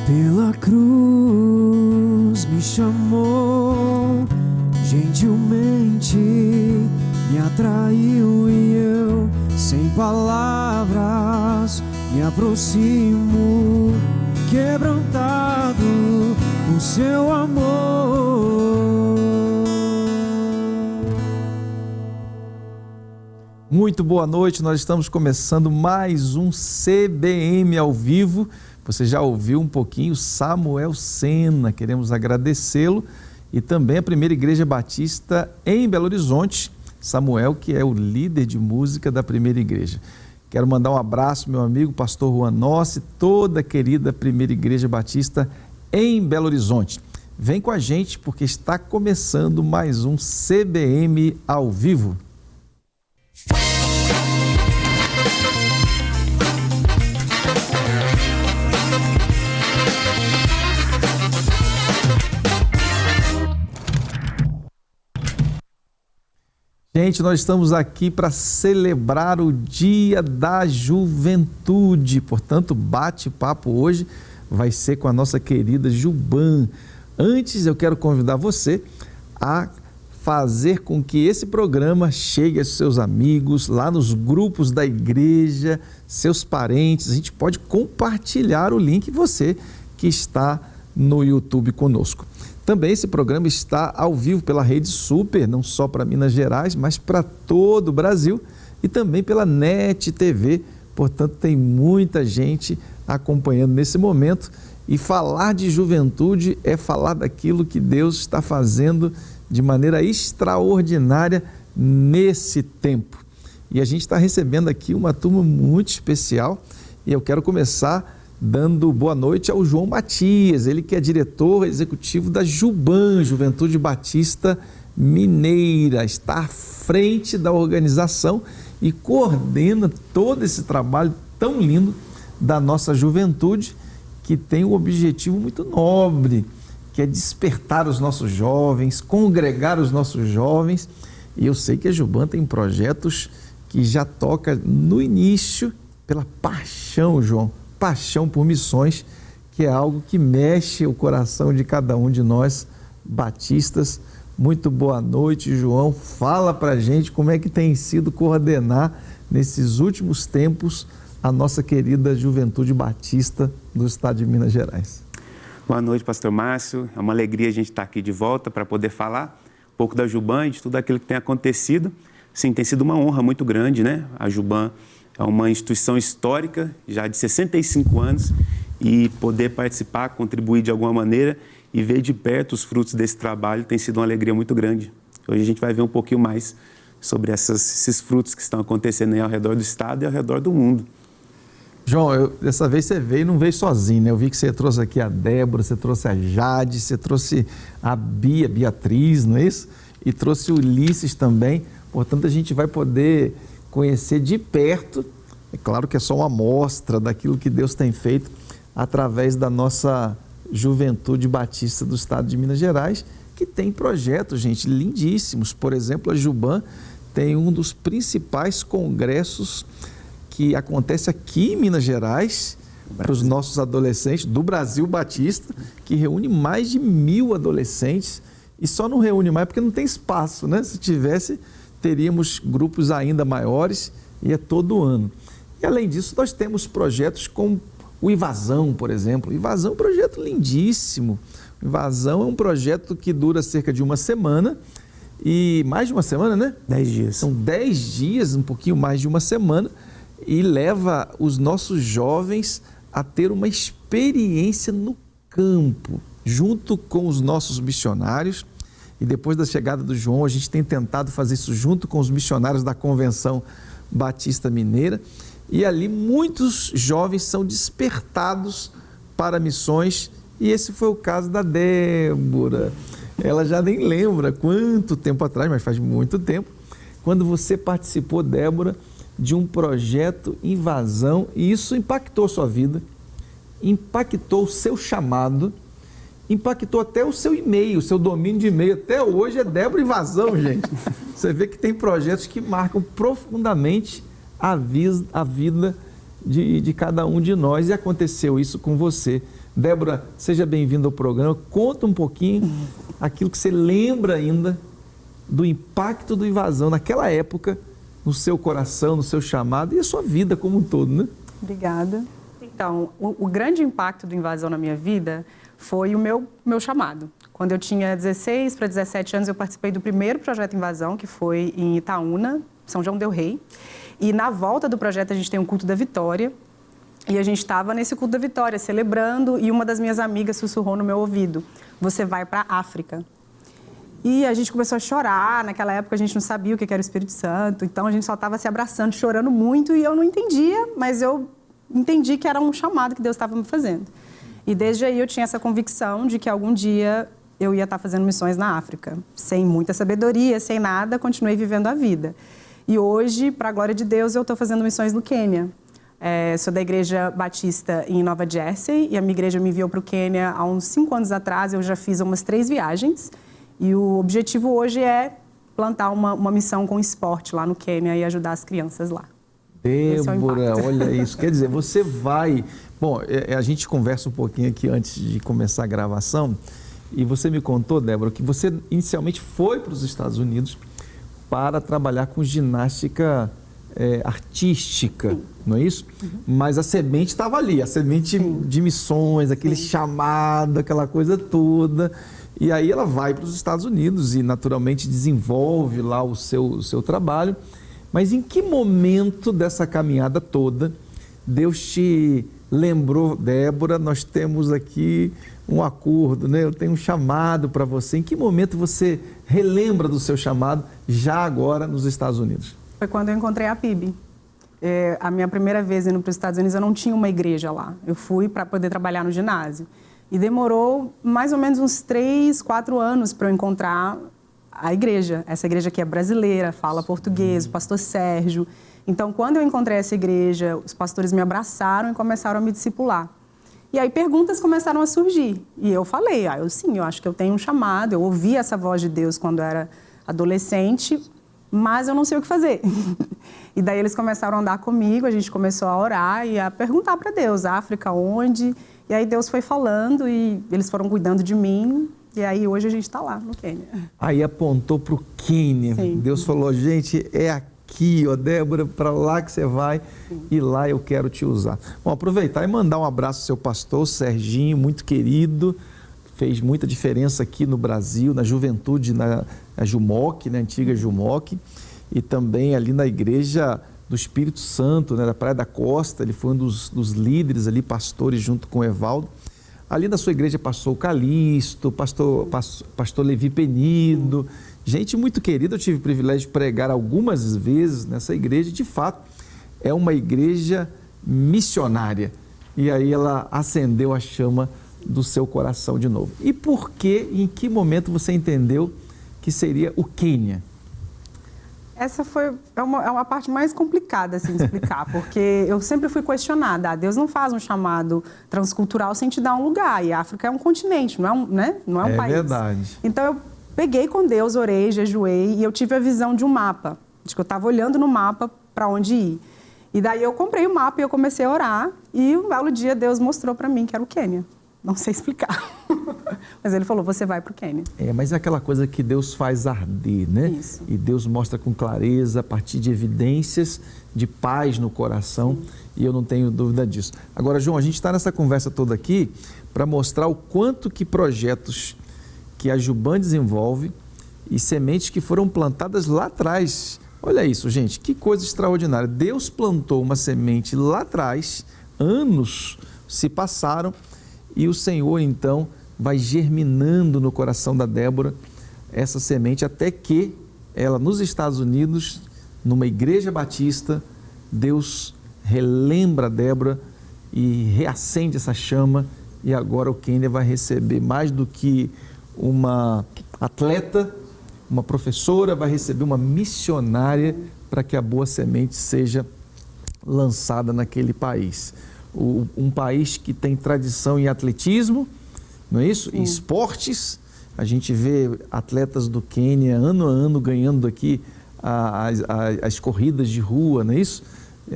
Pela cruz me chamou, gentilmente me atraiu e eu, sem palavras, me aproximo, quebrantado por seu amor. Muito boa noite, nós estamos começando mais um CBM ao vivo. Você já ouviu um pouquinho Samuel Sena, queremos agradecê-lo, e também a Primeira Igreja Batista em Belo Horizonte, Samuel, que é o líder de música da Primeira Igreja. Quero mandar um abraço, meu amigo, pastor Juan Nossi, toda a querida Primeira Igreja Batista em Belo Horizonte. Vem com a gente porque está começando mais um CBM ao vivo. Gente, nós estamos aqui para celebrar o Dia da Juventude, portanto, bate-papo hoje vai ser com a nossa querida Juban. Antes, eu quero convidar você a fazer com que esse programa chegue aos seus amigos, lá nos grupos da igreja, seus parentes. A gente pode compartilhar o link, você que está no YouTube conosco. Também esse programa está ao vivo pela Rede Super, não só para Minas Gerais, mas para todo o Brasil, e também pela NET TV. Portanto, tem muita gente acompanhando nesse momento. E falar de juventude é falar daquilo que Deus está fazendo de maneira extraordinária nesse tempo. E a gente está recebendo aqui uma turma muito especial, e eu quero começar dando boa noite ao João Matias, ele que é diretor executivo da Juban, Juventude Batista Mineira, está à frente da organização e coordena todo esse trabalho tão lindo da nossa juventude, que tem um objetivo muito nobre, que é despertar os nossos jovens, congregar os nossos jovens. E eu sei que a Juban tem projetos que já toca no início pela paixão, João, paixão por missões, que é algo que mexe o coração de cada um de nós batistas. Muito boa noite, João. Fala pra gente como é que tem sido coordenar nesses últimos tempos a nossa querida Juventude Batista do estado de Minas Gerais. Boa noite, pastor Márcio. É uma alegria a gente estar aqui de volta para poder falar um pouco da Juban e de tudo aquilo que tem acontecido. Sim, tem sido uma honra muito grande, né? A Juban é uma instituição histórica, já de 65 anos, e poder participar, contribuir de alguma maneira e ver de perto os frutos desse trabalho tem sido uma alegria muito grande. Hoje a gente vai ver um pouquinho mais sobre esses frutos que estão acontecendo aí ao redor do estado e ao redor do mundo. João, dessa vez você veio e não veio sozinho, né? Eu vi que você trouxe aqui a Débora, você trouxe a Jade, você trouxe a Beatriz, não é isso? E trouxe o Ulisses também. Portanto, a gente vai poder conhecer de perto, é claro que é só uma amostra daquilo que Deus tem feito através da nossa Juventude Batista do estado de Minas Gerais, que tem projetos, gente, lindíssimos. Por exemplo, a Juban tem um dos principais congressos que acontece aqui em Minas Gerais, para os nossos adolescentes, do Brasil Batista, que reúne mais de 1.000 adolescentes, e só não reúne mais porque não tem espaço, né? Se tivesse, teríamos grupos ainda maiores, e é todo ano. E além disso, nós temos projetos como o Invasão, por exemplo. O Invasão é um projeto lindíssimo. O Invasão é um projeto que dura cerca de uma semana, e mais de uma semana, né? 10 dias. São 10 dias, um pouquinho mais de uma semana, e leva os nossos jovens a ter uma experiência no campo, junto com os nossos missionários. E depois da chegada do João, a gente tem tentado fazer isso junto com os missionários da Convenção Batista Mineira. E ali muitos jovens são despertados para missões. E esse foi o caso da Débora. Ela já nem lembra quanto tempo atrás, mas faz muito tempo, quando você participou, Débora, de um projeto Invasão. E isso impactou sua vida, impactou o seu chamado, impactou até o seu e-mail, o seu domínio de e-mail. Até hoje é Débora Invasão, gente. Você vê que tem projetos que marcam profundamente a vida de cada um de nós, e aconteceu isso com você. Débora, seja bem-vinda ao programa. Conta um pouquinho aquilo que você lembra ainda do impacto do Invasão naquela época, no seu coração, no seu chamado e a sua vida como um todo, né? Obrigada. Então, o grande impacto do Invasão na minha vida foi o meu chamado. Quando eu tinha 16 para 17 anos, eu participei do primeiro projeto Invasão, que foi em Itaúna, São João del Rei. E na volta do projeto a gente tem um culto da vitória. E a gente estava nesse culto da vitória, celebrando, e uma das minhas amigas sussurrou no meu ouvido: você vai para a África. E a gente começou a chorar. Naquela época a gente não sabia o que era o Espírito Santo, então a gente só estava se abraçando, chorando muito, e eu não entendia, mas eu entendi que era um chamado que Deus estava me fazendo. E desde aí eu tinha essa convicção de que algum dia eu ia estar fazendo missões na África. Sem muita sabedoria, sem nada, continuei vivendo a vida. E hoje, para a glória de Deus, eu estou fazendo missões no Quênia. Sou da Igreja Batista em Nova Jersey, e a minha igreja me enviou para o Quênia há uns 5 anos atrás. Eu já fiz umas 3 viagens, e o objetivo hoje é plantar uma missão com esporte lá no Quênia e ajudar as crianças lá. Débora, olha isso. Quer dizer, você vai... Bom, a gente conversa um pouquinho aqui antes de começar a gravação, e você me contou, Débora, que você inicialmente foi para os Estados Unidos para trabalhar com ginástica artística, não é isso? Mas a semente estava ali, a semente de missões, aquele chamado, aquela coisa toda. E aí ela vai para os Estados Unidos e naturalmente desenvolve lá o seu trabalho. Mas em que momento dessa caminhada toda Deus te lembrou: Débora, nós temos aqui um acordo, né? Eu tenho um chamado para você. Em que momento você relembra do seu chamado já agora nos Estados Unidos? Foi quando eu encontrei a PIB. A minha primeira vez indo para os Estados Unidos, eu não tinha uma igreja lá. Eu fui para poder trabalhar no ginásio. E demorou mais ou menos uns 3, 4 anos para eu encontrar a igreja. Essa igreja que é brasileira, fala português, o pastor Sérgio. Então, quando eu encontrei essa igreja, os pastores me abraçaram e começaram a me discipular. E aí perguntas começaram a surgir. E eu falei: eu acho que eu tenho um chamado. Eu ouvi essa voz de Deus quando eu era adolescente, mas eu não sei o que fazer. E daí eles começaram a andar comigo, a gente começou a orar e a perguntar para Deus: África, onde? E aí Deus foi falando e eles foram cuidando de mim. E aí hoje a gente está lá no Quênia. Aí apontou para o Quênia. Sim. Deus falou: gente, é aqui, ó, Débora, para lá que você vai. Sim. E lá eu quero te usar. Bom, aproveitar e mandar um abraço ao seu pastor, Serginho, muito querido. Fez muita diferença aqui no Brasil, na juventude, na Jumoc, na antiga Jumoc. E também ali na igreja do Espírito Santo, né, da Praia da Costa. Ele foi um dos líderes ali, pastores, junto com o Evaldo. Ali na sua igreja passou o Calixto, pastor Levi Penido, gente muito querida. Eu tive o privilégio de pregar algumas vezes nessa igreja. De fato, é uma igreja missionária. E aí ela acendeu a chama do seu coração de novo. E por que, em que momento você entendeu que seria o Quênia? Essa é uma parte mais complicada assim, de explicar, porque eu sempre fui questionada. Deus não faz um chamado transcultural sem te dar um lugar, e a África é um continente, não é um país. É verdade. Então eu peguei com Deus, orei, jejuei, e eu tive a visão de um mapa, de que eu estava olhando no mapa para onde ir. E daí eu comprei o mapa e eu comecei a orar, e um belo dia Deus mostrou para mim que era o Quênia. Não sei explicar, mas ele falou: você vai para o Quênia. Mas é aquela coisa que Deus faz arder, né? Isso. E Deus mostra com clareza, a partir de evidências de paz no coração, e eu não tenho dúvida disso. Agora, João, a gente está nessa conversa toda aqui para mostrar o quanto que projetos que a Juban desenvolve e sementes que foram plantadas lá atrás. Olha isso, gente, que coisa extraordinária. Deus plantou uma semente lá atrás, anos se passaram, e o Senhor, então, vai germinando no coração da Débora essa semente, até que ela, nos Estados Unidos, numa igreja batista, Deus relembra a Débora e reacende essa chama, e agora o Quênia vai receber mais do que uma atleta, uma professora, vai receber uma missionária para que a boa semente seja lançada naquele país. Um país que tem tradição em atletismo, não é isso? Em esportes. A gente vê atletas do Quênia ano a ano ganhando aqui as corridas de rua, não é isso?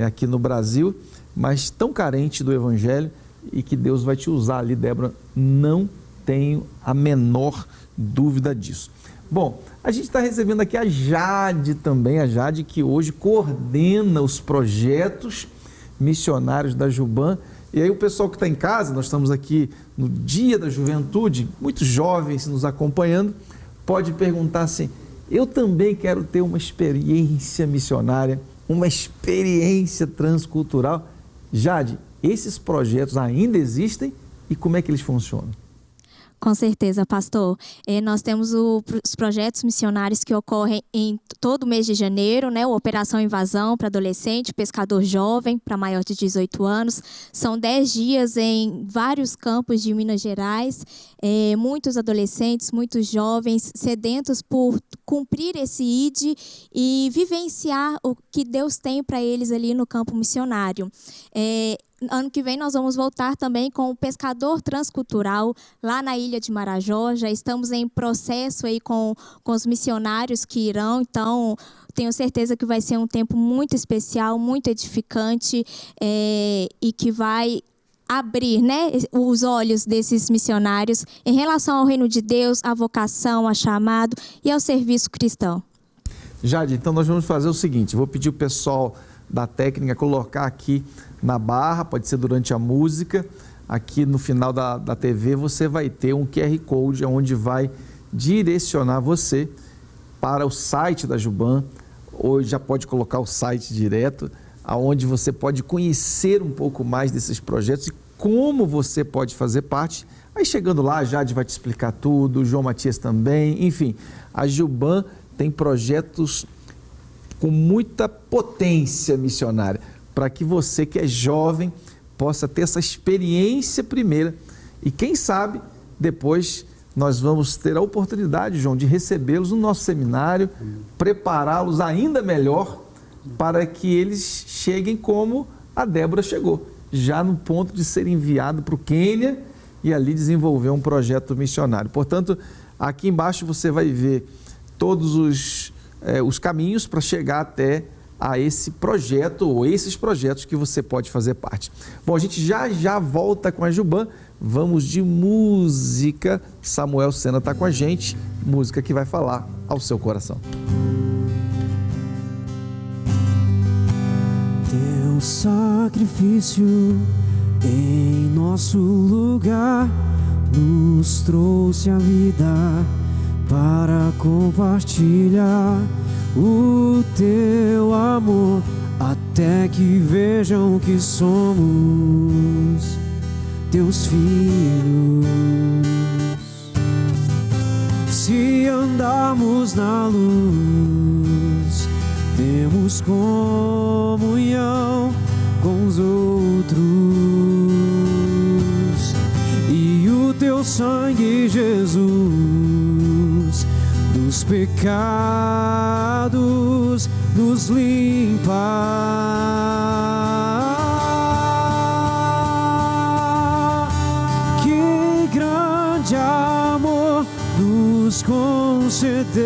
Aqui no Brasil. mas tão carente do Evangelho e que Deus vai te usar ali, Débora, não tenho a menor dúvida disso. Bom, a gente está recebendo aqui a Jade também, a Jade que hoje coordena os projetos missionários da Juban. E aí o pessoal que está em casa, nós estamos aqui no Dia da Juventude, muitos jovens nos acompanhando, pode perguntar assim, eu também quero ter uma experiência missionária, uma experiência transcultural. Jade, esses projetos ainda existem e como é que eles funcionam? Com certeza, pastor. Nós temos os projetos missionários que ocorrem em todo mês de janeiro, né? O Operação Invasão para adolescente, pescador jovem para maior de 18 anos. São 10 dias em vários campos de Minas Gerais. Muitos adolescentes, muitos jovens sedentos por cumprir esse ID e vivenciar o que Deus tem para eles ali no campo missionário. Ano que vem nós vamos voltar também com o Pescador Transcultural lá na Ilha de Marajó. Já estamos em processo aí com os missionários que irão, então tenho certeza que vai ser um tempo muito especial, muito edificante e que vai abrir, né, os olhos desses missionários em relação ao reino de Deus, à vocação, ao chamado e ao serviço cristão. Jade, então nós vamos fazer o seguinte, vou pedir o pessoal da técnica colocar aqui na barra, pode ser durante a música, aqui no final da TV você vai ter um QR Code onde vai direcionar você para o site da Juban, ou já pode colocar o site direto, aonde você pode conhecer um pouco mais desses projetos e como você pode fazer parte. Aí chegando lá, a Jade vai te explicar tudo, o João Matias também, enfim, a Juban tem projetos com muita potência missionária, para que você que é jovem possa ter essa experiência primeira e quem sabe depois nós vamos ter a oportunidade, João, de recebê-los no nosso seminário, prepará-los ainda melhor para que eles cheguem como a Débora chegou, já no ponto de ser enviado para o Quênia e ali desenvolver um projeto missionário. Portanto, aqui embaixo você vai ver todos os caminhos para chegar até a esse projeto ou esses projetos que você pode fazer parte. Bom, a gente já volta com a Juban, vamos de música. Samuel Sena está com a gente, música que vai falar ao seu coração. Teu sacrifício em nosso lugar nos trouxe a vida para compartilhar o teu amor, até que vejam que somos teus filhos. Se andarmos na luz, temos comunhão com os outros, e o teu sangue, Jesus, dos pecados nos limpa. Que grande amor nos concedeu,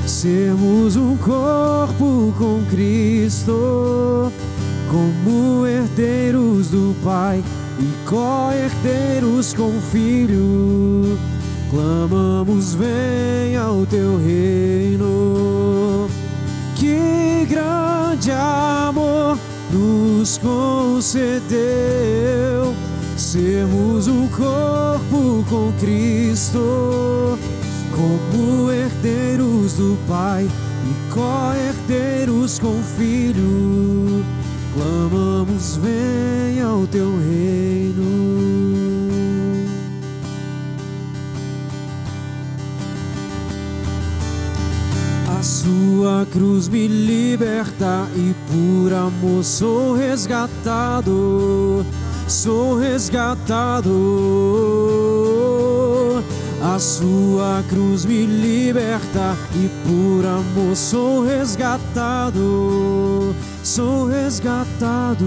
sermos um corpo com Cristo, como herdeiros do Pai e co-herdeiros com o Filho. Clamamos, venha o teu reino. Que grande amor nos concedeu, sermos um corpo com Cristo, como herdeiros do Pai e co-herdeiros com o Filho. Clamamos, venha o teu reino. A sua cruz me liberta e por amor sou resgatado, sou resgatado. A sua cruz me liberta e por amor sou resgatado, sou resgatado.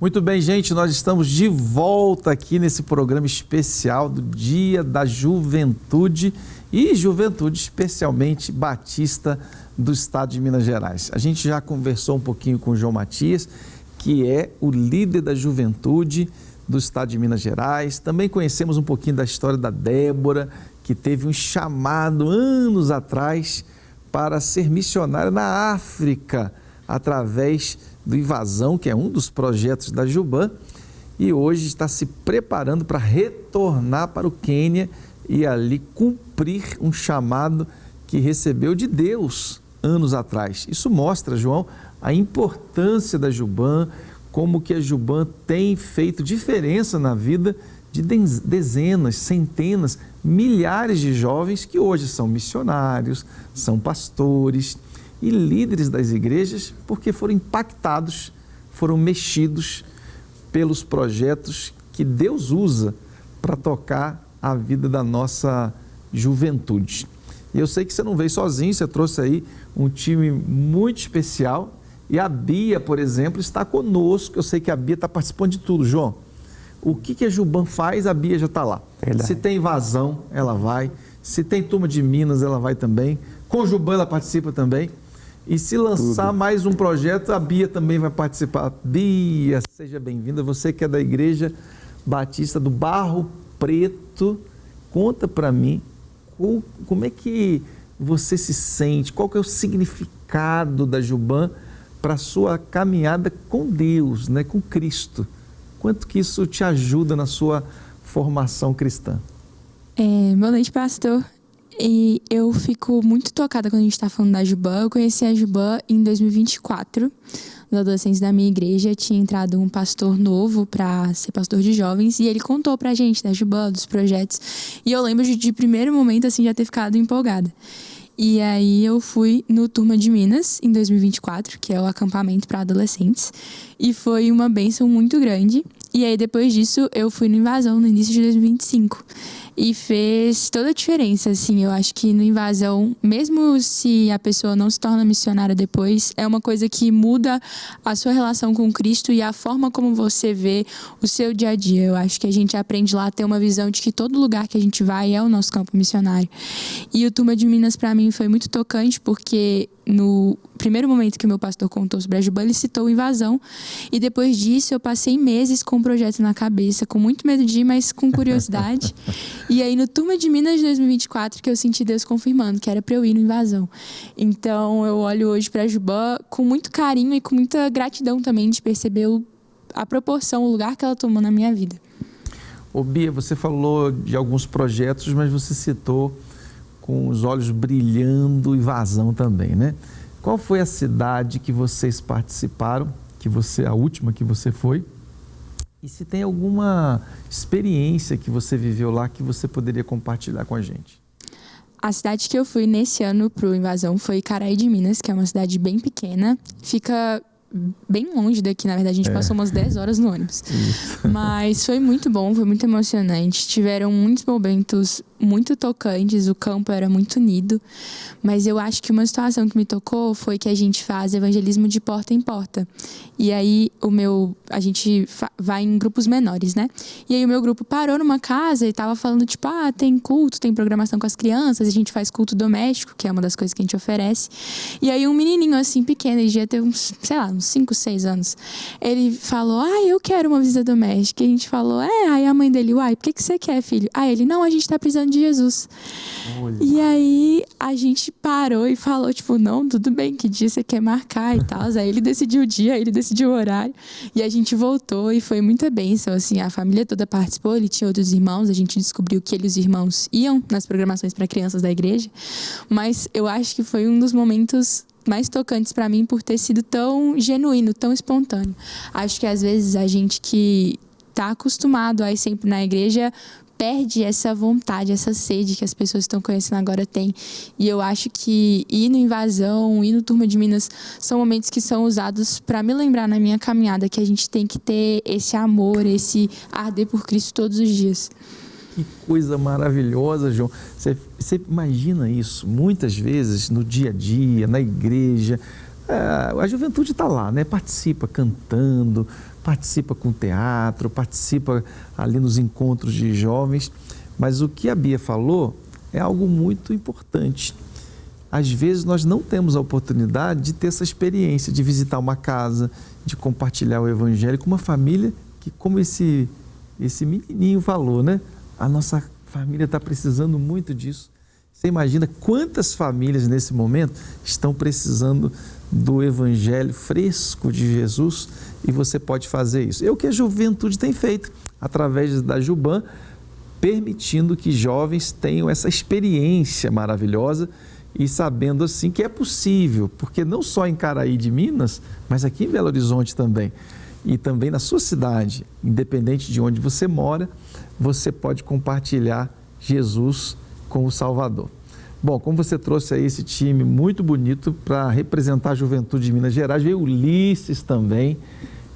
Muito bem, gente, nós estamos de volta aqui nesse programa especial do Dia da Juventude e Juventude especialmente batista do estado de Minas Gerais. A gente já conversou um pouquinho com o João Matias, que é o líder da juventude do estado de Minas Gerais. Também conhecemos um pouquinho da história da Débora, que teve um chamado anos atrás para ser missionária na África, através do Invasão, que é um dos projetos da Juban, e hoje está se preparando para retornar para o Quênia e ali cumprir um chamado que recebeu de Deus anos atrás. Isso mostra, João, a importância da Juban, como que a Juban tem feito diferença na vida de dezenas, centenas, milhares de jovens que hoje são missionários, são pastores e líderes das igrejas, porque foram impactados, foram mexidos pelos projetos que Deus usa para tocar a vida da nossa juventude. E eu sei que você não veio sozinho, você trouxe aí um time muito especial. E a Bia, por exemplo, está conosco. Eu sei que a Bia está participando de tudo. João, o que a Juban faz, a Bia já está lá. Verdade. Se tem Invasão, ela vai. Se tem Turma de Minas, ela vai também. Com Juban, ela participa também. E se lançar mais um projeto, a Bia também vai participar. Bia, seja bem-vinda. Você que é da Igreja Batista do Barro Preto, conta para mim como é que você se sente, qual que é o significado da Juban para a sua caminhada com Deus, né, com Cristo. Quanto que isso te ajuda na sua formação cristã? Boa noite, pastor. E eu fico muito tocada quando a gente está falando da Juban. Eu conheci a Juban em 2024. Os adolescentes da minha igreja tinha entrado um pastor novo para ser pastor de jovens e ele contou pra gente da Juban, dos projetos. E eu lembro de primeiro momento assim já ter ficado empolgada. E aí eu fui no Turma de Minas em 2024, que é o acampamento para adolescentes. E foi uma bênção muito grande. E aí depois disso eu fui no Invasão no início de 2025. E fez toda a diferença, assim. Eu acho que no Invasão, mesmo se a pessoa não se torna missionária depois, é uma coisa que muda a sua relação com Cristo e a forma como você vê o seu dia a dia. Eu acho que a gente aprende lá a ter uma visão de que todo lugar que a gente vai é o nosso campo missionário. E o Turma de Minas, para mim, foi muito tocante, porque no primeiro momento que o meu pastor contou sobre a Juban, ele citou o Invasão. E depois disso, eu passei meses com o projeto na cabeça, com muito medo de ir, mas com curiosidade. E aí, no Turma de Minas de 2024, que eu senti Deus confirmando que era para eu ir no Invasão. Então, eu olho hoje para a Juban com muito carinho e com muita gratidão também de perceber a proporção, o lugar que ela tomou na minha vida. Ô Bia, você falou de alguns projetos, mas você citou com os olhos brilhando Invasão também, né? Qual foi a cidade que vocês participaram, a última que você foi? E se tem alguma experiência que você viveu lá que você poderia compartilhar com a gente? A cidade que eu fui nesse ano pro Invasão foi Caraí de Minas, que é uma cidade bem pequena. Fica bem longe daqui, na verdade, a gente passou umas 10 horas no ônibus. Mas foi muito bom, foi muito emocionante. Tiveram muitos momentos muito tocantes, o campo era muito unido. Mas eu acho que uma situação que me tocou foi que a gente faz evangelismo de porta em porta. E aí a gente vai em grupos menores, né? E aí o meu grupo parou numa casa e tava falando, tipo, tem culto, tem programação com as crianças, a gente faz culto doméstico, que é uma das coisas que a gente oferece. E aí um menininho assim, pequeno, ele já teve uns 5, 6 anos, ele falou, eu quero uma visita doméstica. E a gente falou, aí a mãe dele, por que você quer, filho? Aí ele, não, a gente tá precisando de Jesus. Olha. E aí a gente parou e falou, tipo, não, tudo bem, que dia você quer marcar e tal. Aí ele decidiu o dia, ele decidiu o horário. E a gente voltou e foi muita bênção, assim, a família toda participou, ele tinha outros irmãos, a gente descobriu que ele e os irmãos iam nas programações para crianças da igreja. Mas eu acho que foi um dos momentos mais tocantes para mim por ter sido tão genuíno, tão espontâneo. Acho que às vezes a gente que está acostumado a ir sempre na igreja perde essa vontade, essa sede que as pessoas estão conhecendo agora tem. E eu acho que ir no Invasão, ir no Turma de Minas são momentos que são usados para me lembrar na minha caminhada que a gente tem que ter esse amor, esse arder por Cristo todos os dias. Que coisa maravilhosa, João. Você imagina isso muitas vezes no dia a dia, na igreja. a juventude está lá, né? Participa cantando, participa com teatro, participa ali nos encontros de jovens, mas o que a Bia falou é algo muito importante. Às vezes nós não temos a oportunidade de ter essa experiência, de visitar uma casa, de compartilhar o evangelho com uma família que, como esse menininho falou, né? A nossa família está precisando muito disso. Você imagina quantas famílias nesse momento estão precisando do evangelho fresco de Jesus, e você pode fazer isso. É o que a juventude tem feito, através da Juban, permitindo que jovens tenham essa experiência maravilhosa e sabendo assim que é possível, porque não só em Caraí de Minas, mas aqui em Belo Horizonte também, e também na sua cidade, independente de onde você mora, você pode compartilhar Jesus com o Salvador. Bom, como você trouxe aí esse time muito bonito para representar a juventude de Minas Gerais, veio Ulisses também,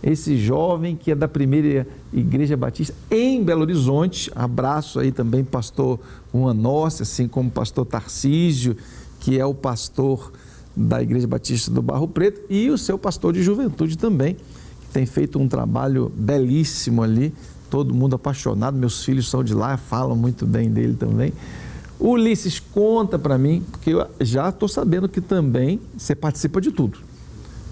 esse jovem que é da primeira Igreja Batista em Belo Horizonte. Abraço aí também pastor Juan Nossi, assim como pastor Tarcísio, que é o pastor da Igreja Batista do Barro Preto, e o seu pastor de juventude também, que tem feito um trabalho belíssimo ali, todo mundo apaixonado, meus filhos são de lá, falam muito bem dele também. Ulisses, conta para mim, porque eu já estou sabendo que também você participa de tudo.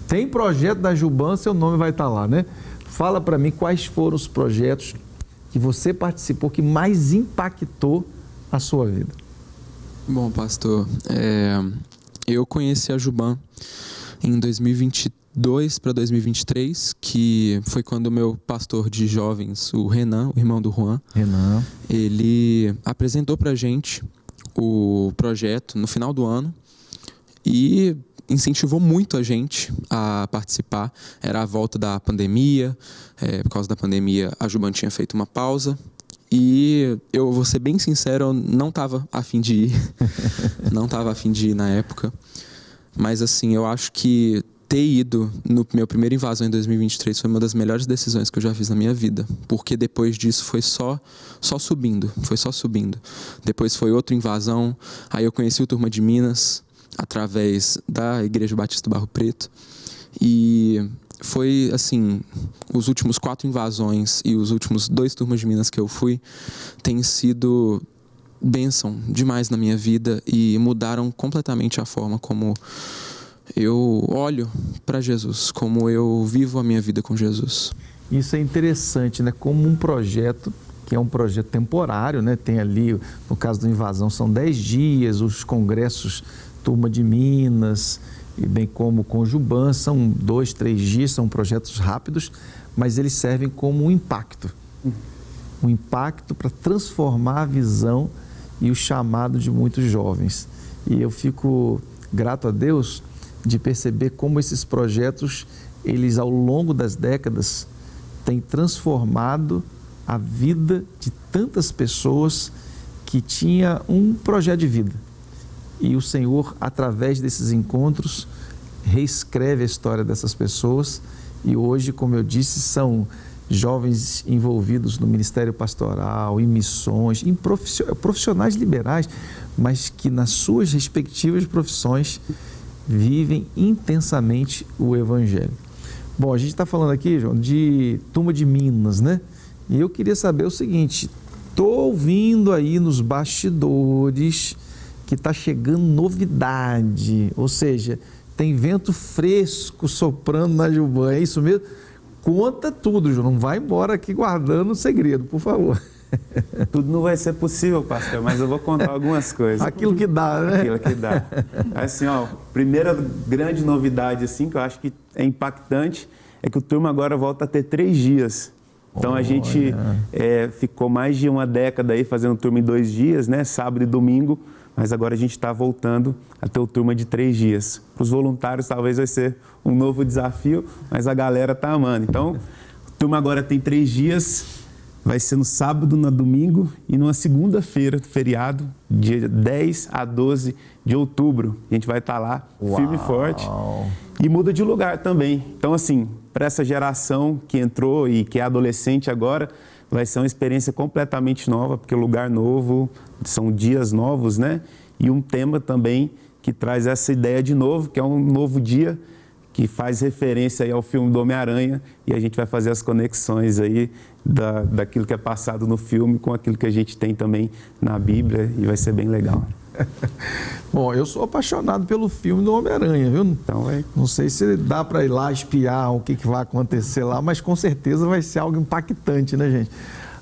Tem projeto da Juban, seu nome vai estar lá, né? Fala para mim quais foram os projetos que você participou que mais impactou a sua vida. Bom, pastor, eu conheci a Juban em 2022 para 2023, que foi quando o meu pastor de jovens, o Renan, o irmão do Juan, ele apresentou para a gente o projeto no final do ano e incentivou muito a gente a participar. Era a volta da pandemia, por causa da pandemia a Juban tinha feito uma pausa e eu vou ser bem sincero, eu não estava a fim de ir, não estava a fim de ir na época, mas assim, eu acho que ter ido no meu primeiro Invasão em 2023 foi uma das melhores decisões que eu já fiz na minha vida, porque depois disso foi só subindo, Depois foi outra Invasão, aí eu conheci o Turma de Minas através da Igreja Batista do Barro Preto, e foi assim, os últimos 4 invasões e os últimos 2 Turmas de Minas que eu fui têm sido bênção demais na minha vida e mudaram completamente a forma como eu olho para Jesus, como eu vivo a minha vida com Jesus. Isso é interessante, né? Como um projeto, que é um projeto temporário, né? Tem ali, no caso da Invasão, são 10 dias, os congressos Turma de Minas, e bem como com o Juban, são 2, 3 dias, são projetos rápidos, mas eles servem como um impacto para transformar a visão e o chamado de muitos jovens. E eu fico grato a Deus de perceber como esses projetos, eles ao longo das décadas, têm transformado a vida de tantas pessoas que tinha um projeto de vida. E o Senhor, através desses encontros, reescreve a história dessas pessoas. E hoje, como eu disse, são jovens envolvidos no ministério pastoral, em missões, em profissionais liberais, mas que nas suas respectivas profissões vivem intensamente o Evangelho. Bom, a gente está falando aqui, João, de Turma de Minas, né? E eu queria saber o seguinte, estou ouvindo aí nos bastidores que está chegando novidade, ou seja, tem vento fresco soprando na Juban, é isso mesmo? Conta tudo, João, não vai embora aqui guardando o segredo, por favor. Tudo não vai ser possível, pastor, mas eu vou contar algumas coisas. Aquilo que dá, né? Aquilo que dá. Assim, ó, primeira grande novidade, assim, que eu acho que é impactante, é que o Turma agora volta a ter 3 dias. Então, a gente ficou mais de uma década aí fazendo Turma em 2 dias, né? Sábado e domingo, mas agora a gente está voltando a ter o Turma de 3 dias. Para os voluntários, talvez vai ser um novo desafio, mas a galera está amando. Então, o Turma agora tem 3 dias, vai ser no sábado, no domingo e numa segunda-feira, feriado, dia 10 a 12 de outubro. A gente vai estar lá, firme e forte. E muda de lugar também. Então, assim, para essa geração que entrou e que é adolescente agora, vai ser uma experiência completamente nova, porque lugar novo, são dias novos, né? E um tema também que traz essa ideia de novo, que é um novo dia que faz referência aí ao filme do Homem-Aranha, e a gente vai fazer as conexões aí daquilo que é passado no filme com aquilo que a gente tem também na Bíblia, e vai ser bem legal. Bom, eu sou apaixonado pelo filme do Homem-Aranha, viu? Então, não sei se dá para ir lá espiar o que vai acontecer lá, mas com certeza vai ser algo impactante, né, gente?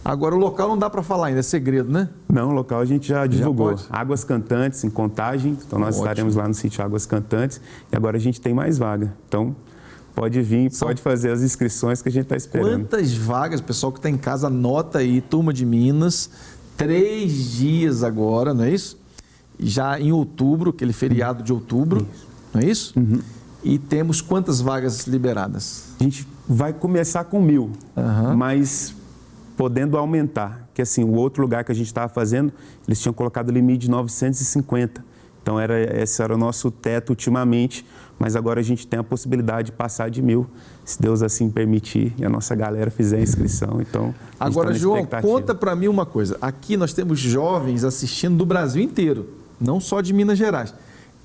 Agora, o local não dá para falar ainda, é segredo, né? Não, o local a gente já divulgou. Águas Cantantes, em Contagem. Então, nós estaremos lá no sítio Águas Cantantes. E agora a gente tem mais vaga. Então, pode vir, pode fazer as inscrições que a gente está esperando. Quantas vagas? O pessoal que está em casa, anota aí, Turma de Minas. 3 dias agora, não é isso? Já em outubro, aquele feriado de outubro, não é isso? E temos quantas vagas liberadas? A gente vai começar com 1.000, mas podendo aumentar, que assim, o outro lugar que a gente estava fazendo, eles tinham colocado o limite de 950. Então, esse era o nosso teto ultimamente, mas agora a gente tem a possibilidade de passar de 1.000, se Deus assim permitir, e a nossa galera fizer a inscrição. Então, agora, João, conta para mim uma coisa. Aqui nós temos jovens assistindo do Brasil inteiro, não só de Minas Gerais.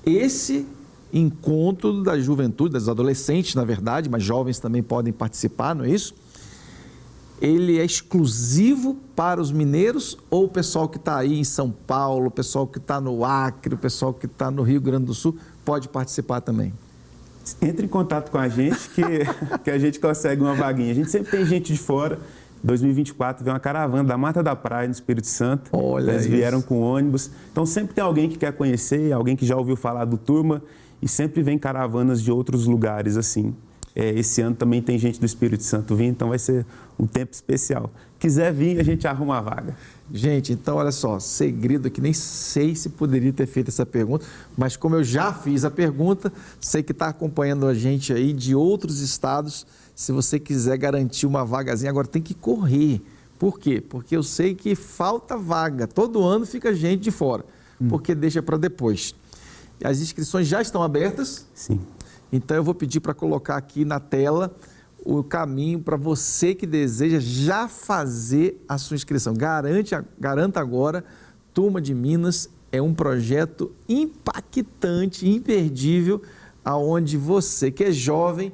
Esse encontro da juventude, dos adolescentes, na verdade, mas jovens também podem participar, não é isso? Ele é exclusivo para os mineiros ou o pessoal que está aí em São Paulo, o pessoal que está no Acre, o pessoal que está no Rio Grande do Sul, pode participar também? Entre em contato com a gente que a gente consegue uma vaguinha. A gente sempre tem gente de fora. 2024 veio uma caravana da Mata da Praia, no Espírito Santo. Olha, eles vieram com ônibus. Então sempre tem alguém que quer conhecer, alguém que já ouviu falar do Turma, e sempre vem caravanas de outros lugares assim. Esse ano também tem gente do Espírito Santo vindo, então vai ser um tempo especial. Quiser vir, a gente arruma a vaga. Gente, então olha só, segredo que nem sei se poderia ter feito essa pergunta, mas como eu já fiz a pergunta, sei que está acompanhando a gente aí de outros estados, se você quiser garantir uma vagazinha, agora tem que correr. Por quê? Porque eu sei que falta vaga, todo ano fica gente de fora, porque deixa para depois. As inscrições já estão abertas? Sim. Então eu vou pedir para colocar aqui na tela o caminho para você que deseja já fazer a sua inscrição. Garanta agora, Turma de Minas é um projeto impactante, imperdível, aonde você que é jovem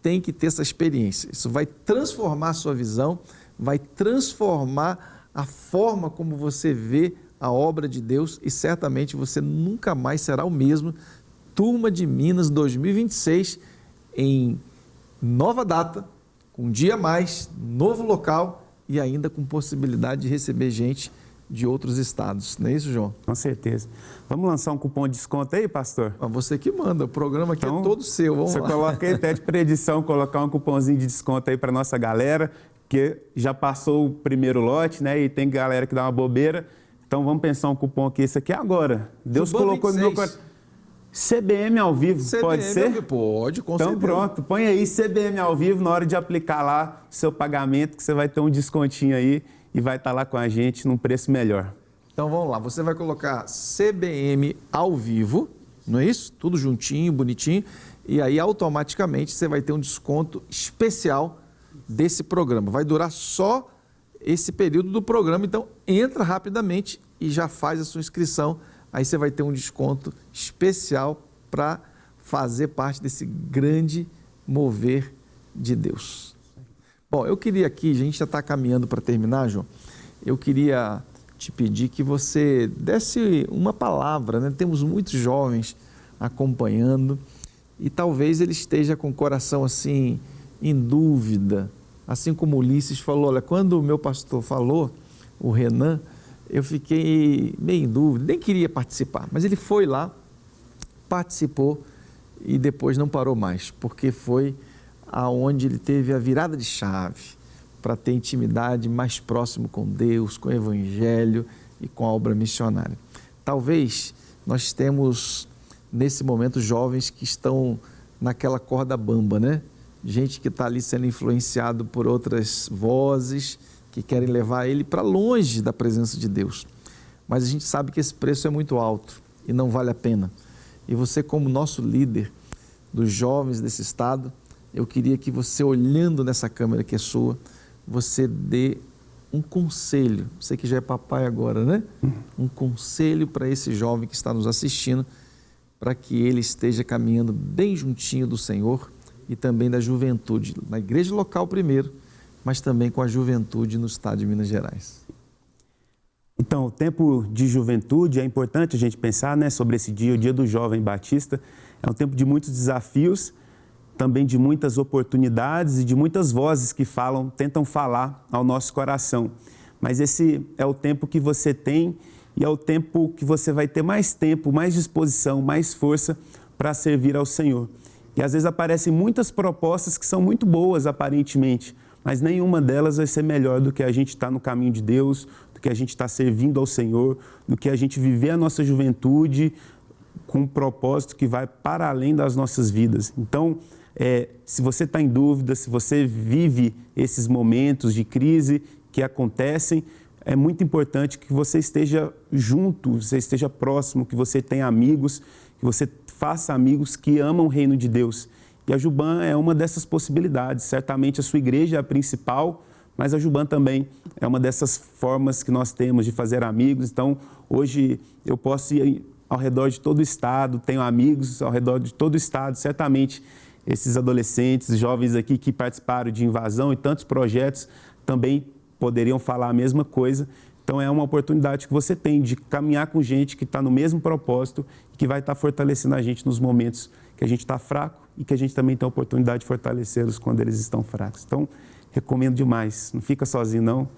tem que ter essa experiência. Isso vai transformar a sua visão, vai transformar a forma como você vê a obra de Deus e certamente você nunca mais será o mesmo. Turma de Minas 2026 em nova data, com um dia a mais, novo local e ainda com possibilidade de receber gente de outros estados. Não é isso, João? Com certeza. Vamos lançar um cupom de desconto aí, pastor? Você que manda, o programa aqui então, é todo seu. Vamos lá. Você coloca aí, pede para a edição colocar um cupomzinho de desconto aí para nossa galera, que já passou o primeiro lote, né? E tem galera que dá uma bobeira. Então vamos pensar um cupom aqui, esse aqui é agora. Deus colocou no meu coração. CBM ao vivo, pode ser? Pode, com certeza. Então pronto, põe aí CBM ao vivo na hora de aplicar lá o seu pagamento, que você vai ter um descontinho aí e vai estar lá com a gente num preço melhor. Então vamos lá, você vai colocar CBM ao vivo, não é isso? Tudo juntinho, bonitinho, e aí automaticamente você vai ter um desconto especial desse programa. Vai durar só esse período do programa, então entra rapidamente e já faz a sua inscrição. Aí você vai ter um desconto especial para fazer parte desse grande mover de Deus. Bom, eu queria aqui, a gente já está caminhando para terminar, João, eu queria te pedir que você desse uma palavra, né? Temos muitos jovens acompanhando e talvez ele esteja com o coração assim, em dúvida, assim como Ulisses falou, olha, quando o meu pastor falou, o Renan, eu fiquei meio em dúvida, nem queria participar, mas ele foi lá, participou e depois não parou mais, porque foi aonde ele teve a virada de chave para ter intimidade mais próximo com Deus, com o Evangelho e com a obra missionária. Talvez nós temos nesse momento jovens que estão naquela corda bamba, né? Gente que está ali sendo influenciado por outras vozes, que querem levar ele para longe da presença de Deus. Mas a gente sabe que esse preço é muito alto e não vale a pena. E você, como nosso líder dos jovens desse estado, eu queria que você, olhando nessa câmera que é sua, você dê um conselho. Você que já é papai agora, né? Um conselho para esse jovem que está nos assistindo, para que ele esteja caminhando bem juntinho do Senhor e também da juventude, na igreja local primeiro, mas também com a juventude no estado de Minas Gerais. Então, o tempo de juventude é importante a gente pensar, né, sobre esse dia, o Dia do Jovem Batista. É um tempo de muitos desafios, também de muitas oportunidades e de muitas vozes que tentam falar ao nosso coração. Mas esse é o tempo que você tem e é o tempo que você vai ter mais tempo, mais disposição, mais força para servir ao Senhor. E às vezes aparecem muitas propostas que são muito boas aparentemente, mas nenhuma delas vai ser melhor do que a gente estar no caminho de Deus, do que a gente estar servindo ao Senhor, do que a gente viver a nossa juventude com um propósito que vai para além das nossas vidas. Então, se você está em dúvida, se você vive esses momentos de crise que acontecem, é muito importante que você esteja junto, você esteja próximo, que você tenha amigos, que você faça amigos que amam o reino de Deus. E a Juban é uma dessas possibilidades. Certamente a sua igreja é a principal, mas a Juban também é uma dessas formas que nós temos de fazer amigos. Então, hoje eu posso ir ao redor de todo o estado, tenho amigos ao redor de todo o estado. Certamente esses adolescentes, jovens aqui que participaram de Invasão e tantos projetos também poderiam falar a mesma coisa. Então, é uma oportunidade que você tem de caminhar com gente que está no mesmo propósito e que vai estar fortalecendo a gente nos momentos que a gente está fraco e que a gente também tem a oportunidade de fortalecê-los quando eles estão fracos. Então, recomendo demais. Não fica sozinho, não.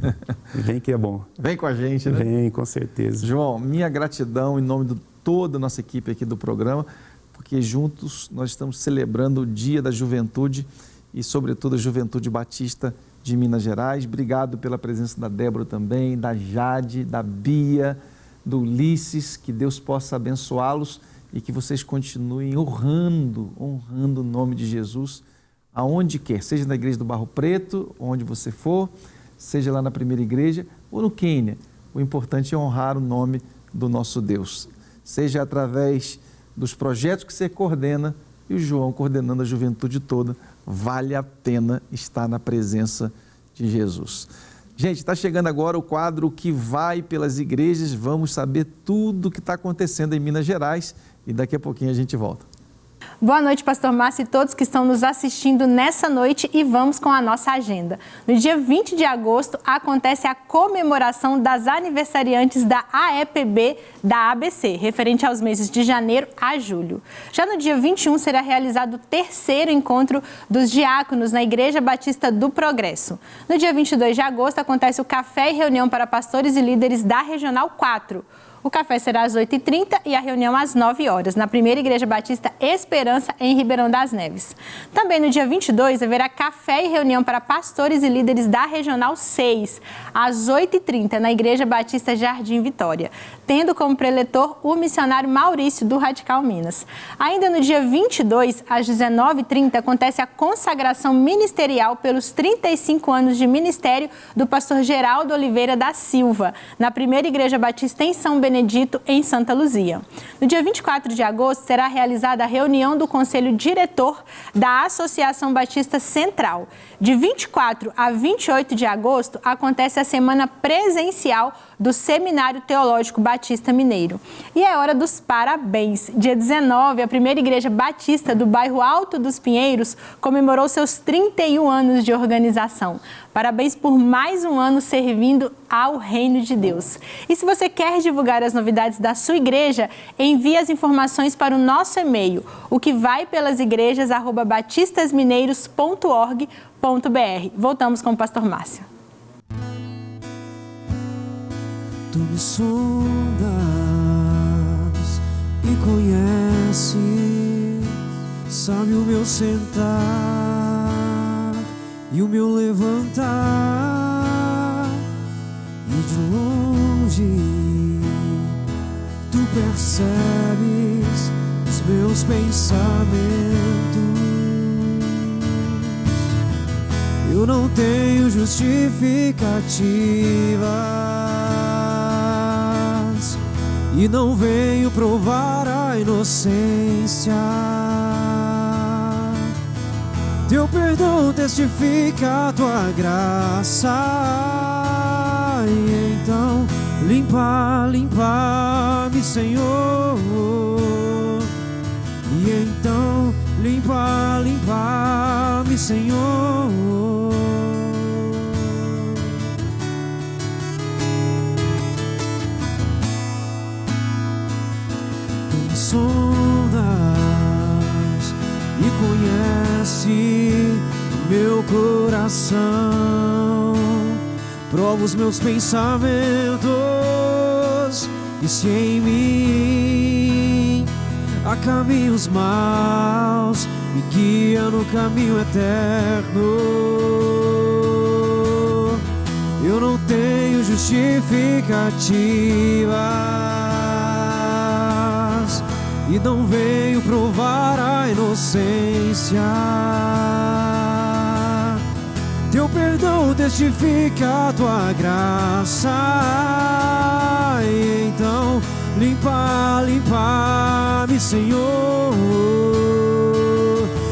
Vem que é bom. Vem com a gente, né? Vem, com certeza. João, minha gratidão em nome de toda a nossa equipe aqui do programa, porque juntos nós estamos celebrando o Dia da Juventude e, sobretudo, a Juventude Batista de Minas Gerais. Obrigado pela presença da Débora também, da Jade, da Bia, do Ulisses. Que Deus possa abençoá-los e que vocês continuem honrando o nome de Jesus aonde quer, seja na igreja do Barro Preto, onde você for, seja lá na primeira igreja ou no Quênia. O importante é honrar o nome do nosso Deus, seja através dos projetos que você coordena, e o João coordenando a juventude toda. Vale a pena estar na presença de Jesus. Gente, está chegando agora o quadro que vai pelas igrejas. Vamos saber tudo o que está acontecendo em Minas Gerais e daqui a pouquinho a gente volta. Boa noite, Pastor Márcio e todos que estão nos assistindo nessa noite, e vamos com a nossa agenda. No dia 20 de agosto acontece a comemoração das aniversariantes da AEPB da ABC, referente aos meses de janeiro a julho. Já no dia 21 será realizado o terceiro encontro dos diáconos na Igreja Batista do Progresso. No dia 22 de agosto acontece o café e reunião para pastores e líderes da Regional 4. O café será às 8h30 e a reunião às 9 horas, na primeira Igreja Batista Esperança, em Ribeirão das Neves. Também no dia 22 haverá café e reunião para pastores e líderes da Regional 6, às 8h30, na Igreja Batista Jardim Vitória, tendo como preletor o missionário Maurício, do Radical Minas. Ainda no dia 22, às 19h30, acontece a consagração ministerial pelos 35 anos de ministério do pastor Geraldo Oliveira da Silva, na primeira Igreja Batista em São Benedito, em Santa Luzia. No dia 24 de agosto será realizada a reunião do Conselho Diretor da Associação Batista Central. De 24 a 28 de agosto acontece a semana presencial do Seminário Teológico Batista Mineiro. E é hora dos parabéns. Dia 19, a primeira Igreja Batista do bairro Alto dos Pinheiros comemorou seus 31 anos de organização. Parabéns por mais um ano servindo ao Reino de Deus. E se você quer divulgar as novidades da sua igreja, envie as informações para o nosso e-mail, o que vai pelas igrejas@batistasmineiros.org.br. Voltamos com o pastor Márcio. Tu me sondas e conheces, sabe o meu sentar e o meu levantar, e de longe tu percebes os meus pensamentos. Eu não tenho justificativas e não venho provar a inocência. Teu perdão testifica a tua graça, e então limpa-me, Senhor, e então limpa, limpa-me, Senhor. Tu sondas e conhece meu coração, prova os meus pensamentos, e se em mim há caminhos maus, me guia no caminho eterno. Eu não tenho justificativas e não venho provar a inocência. Teu perdão testifica a tua graça, e então limpa, limpa-me, Senhor.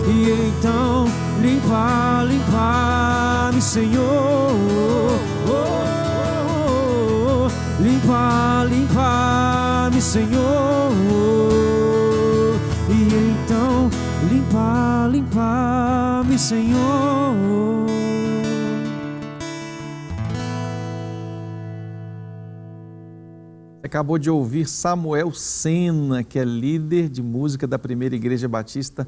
E então limpa, limpa-me, Senhor. Limpa, limpa-me, Senhor. E então limpa, limpa-me, Senhor. Acabou de ouvir Samuel Sena, que é líder de música da Primeira Igreja Batista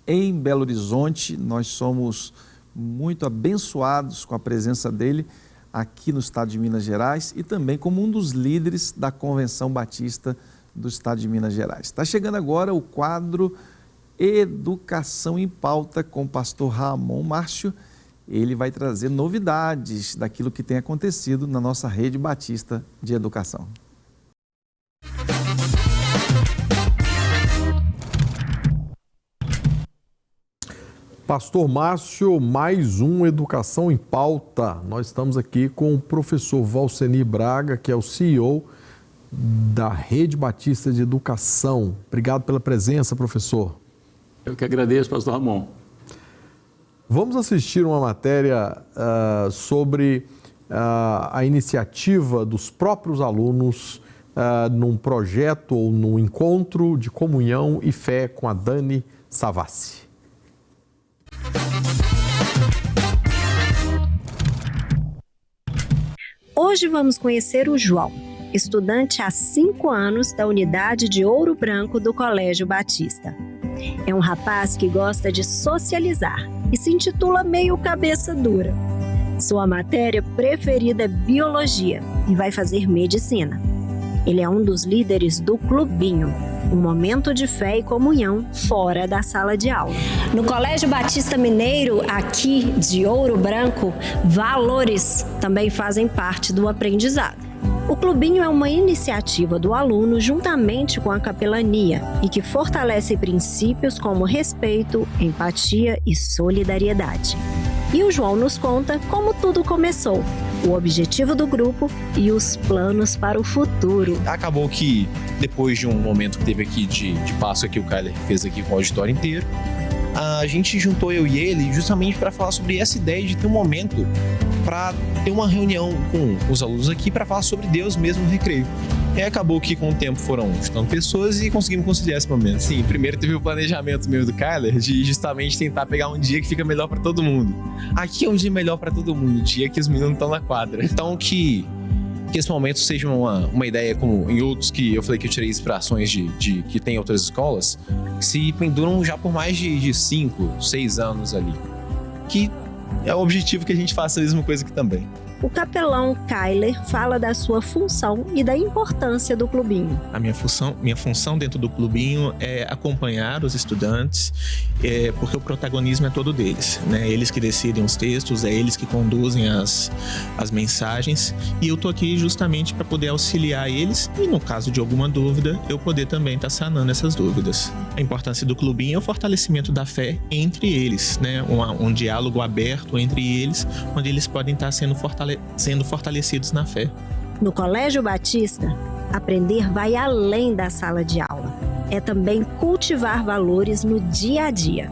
em Belo Horizonte. Nós somos muito abençoados com a presença dele aqui no estado de Minas Gerais e também como um dos líderes da Convenção Batista do estado de Minas Gerais. Está chegando agora o quadro Educação em Pauta com o pastor Ramon Márcio. Ele vai trazer novidades daquilo que tem acontecido na nossa rede batista de educação. Pastor Márcio, mais um Educação em Pauta. Nós estamos aqui com o professor Valceni Braga, que é o CEO da Rede Batista de Educação. Obrigado pela presença, professor. Eu que agradeço, pastor Ramon. Vamos assistir uma matéria sobre a iniciativa dos próprios alunos num projeto ou num encontro de comunhão e fé com a Dani Savassi. Hoje vamos conhecer o João, estudante há 5 anos da unidade de Ouro Branco do Colégio Batista. É um rapaz que gosta de socializar e se intitula meio cabeça dura. Sua matéria preferida é biologia e vai fazer medicina. Ele é um dos líderes do Clubinho, um momento de fé e comunhão fora da sala de aula. No Colégio Batista Mineiro, aqui de Ouro Branco, valores também fazem parte do aprendizado. O Clubinho é uma iniciativa do aluno juntamente com a capelania e que fortalece princípios como respeito, empatia e solidariedade. E o João nos conta como tudo começou, o objetivo do grupo e os planos para o futuro. Acabou que, depois de um momento que teve aqui de passo que o Kyler fez aqui com o auditório inteiro, a gente juntou eu e ele justamente para falar sobre essa ideia de ter um momento para ter uma reunião com os alunos aqui para falar sobre Deus mesmo no recreio. E acabou que com o tempo foram juntando pessoas e conseguimos conciliar esse momento. Sim, primeiro teve o planejamento mesmo do Kyler de justamente tentar pegar um dia que fica melhor para todo mundo. Aqui é um dia melhor para todo mundo, o dia que os meninos estão na quadra. Então que esse momento seja uma ideia como em outros que eu falei que eu tirei inspirações de que tem outras escolas, que se penduram já por mais de 5, 6 anos ali. Que é o objetivo que a gente faça a mesma coisa aqui também. O capelão Kyler fala da sua função e da importância do Clubinho. A minha função dentro do Clubinho é acompanhar os estudantes, porque o protagonismo é todo deles, né? Eles que decidem os textos, é eles que conduzem as mensagens, e eu tô aqui justamente para poder auxiliar eles e, no caso de alguma dúvida, eu poder também estar sanando essas dúvidas. A importância do Clubinho é o fortalecimento da fé entre eles, né? Um diálogo aberto entre eles, onde eles podem estar sendo fortalecidos na fé. No Colégio Batista, aprender vai além da sala de aula. É também cultivar valores no dia a dia.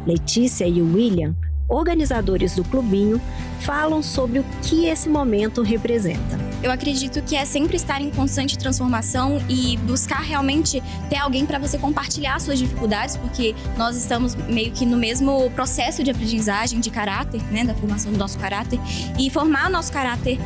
Letícia e William, organizadores do Clubinho, falam sobre o que esse momento representa. eu acredito que é sempre estar em constante transformação e buscar realmente ter alguém para você compartilhar suas dificuldades, porque nós estamos meio que no mesmo processo de aprendizagem de caráter, né, da formação do nosso caráter, e formar o nosso caráter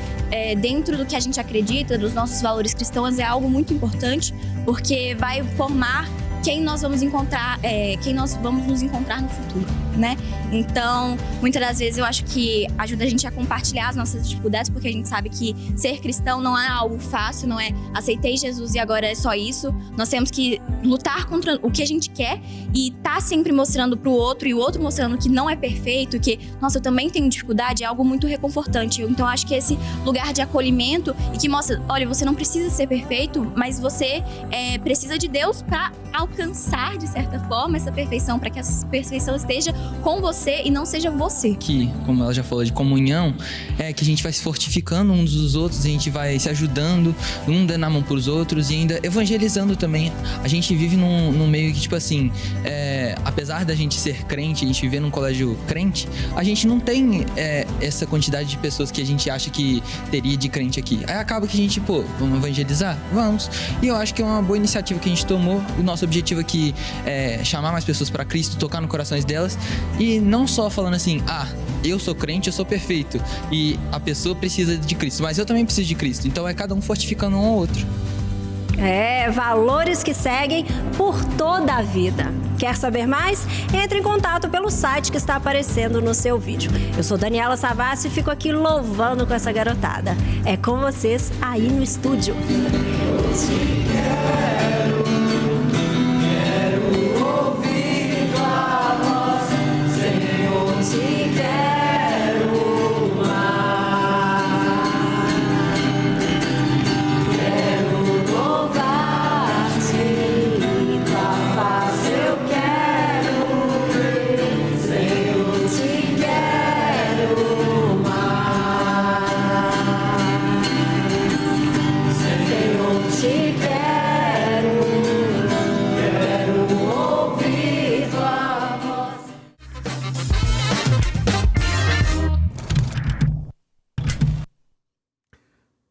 dentro do que a gente acredita, dos nossos valores cristãos, é algo muito importante, porque vai formar quem nós vamos encontrar, quem nós vamos nos encontrar no futuro, né? Então, muitas das vezes eu acho que ajuda a gente a compartilhar as nossas dificuldades, porque a gente sabe que ser cristão não é algo fácil, não é aceitei Jesus e agora é só isso. Nós temos que lutar contra o que a gente quer e tá sempre mostrando pro outro e o outro mostrando que não é perfeito, que, nossa, eu também tenho dificuldade, é algo muito reconfortante. Então, acho que esse lugar de acolhimento e que mostra, olha, você não precisa ser perfeito, mas você precisa de Deus para alcançar, de certa forma, essa perfeição, para que essa perfeição esteja com você e não seja você. Que, como ela já falou, de comunhão, é que a gente vai se fortificando uns dos outros, a gente vai se ajudando, um dando a mão pros outros e ainda evangelizando também. A gente vive num meio que, tipo assim, apesar da gente ser crente, a gente viver num colégio crente, a gente não tem essa quantidade de pessoas que a gente acha que teria de crente aqui. Aí acaba que a gente, vamos evangelizar? Vamos. E eu acho que é uma boa iniciativa que a gente tomou. O nosso objetivo aqui é chamar mais pessoas para Cristo, tocar no corações delas e não só falando assim, eu sou crente, eu sou perfeito e a pessoa precisa de Cristo, mas eu também preciso de Cristo. Então é cada um fortificando um ao outro. Valores que seguem por toda a vida. Quer saber mais? Entre em contato pelo site que está aparecendo no seu vídeo. Eu sou Daniela Savassi e fico aqui louvando com essa garotada. É com vocês aí no estúdio.